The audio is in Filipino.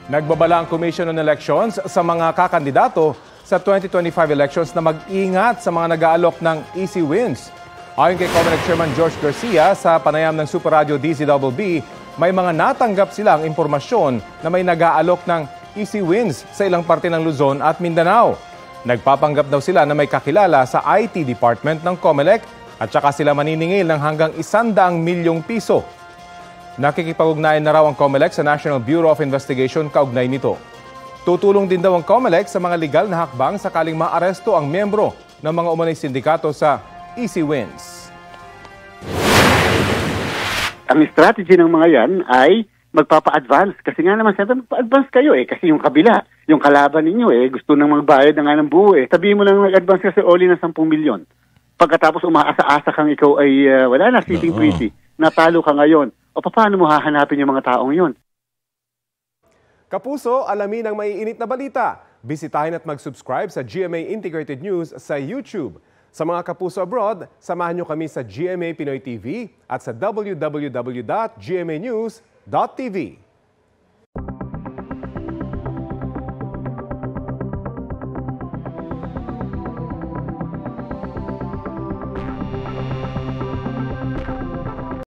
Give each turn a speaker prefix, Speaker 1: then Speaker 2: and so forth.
Speaker 1: Nagbabala ang Commission on Elections sa mga kakandidato sa 2025 elections na mag-ingat sa mga nag-aalok ng easy wins. Ayon kay Comelec Chairman George Garcia sa panayam ng Super Radio DZBB, may mga natanggap silang impormasyon na may nag-aalok ng easy wins sa ilang parte ng Luzon at Mindanao. Nagpapanggap daw sila na may kakilala sa IT department ng Comelec at saka sila maniningil ng hanggang 100 milyong piso. Nakikipag-ugnayan na raw ang Comelec sa National Bureau of Investigation kaugnay nito. Tutulong din daw ang Comelec sa mga legal na hakbang sakaling maaresto ang miyembro ng mga umunay sindikato sa easy wins.
Speaker 2: Ang strategy ng mga yan ay magpapa-advance. Kasi nga naman, siyempre magpa-advance kayo kasi yung kabila, yung kalaban ninyo gusto nang magbayad na nga ng buo Sabihin mo lang mag-advance kasi only na 10 milyon. Pagkatapos umaasa-asa kang ikaw ay wala na, sitting pretty. Natalo ka ngayon. O paano mo hahanapin yung mga taong yun?
Speaker 1: Kapuso, alamin ang maiinit na balita. Bisitahin at mag-subscribe sa GMA Integrated News sa YouTube. Sa mga kapuso abroad, samahan nyo kami sa GMA Pinoy TV at sa www.gmanews.tv.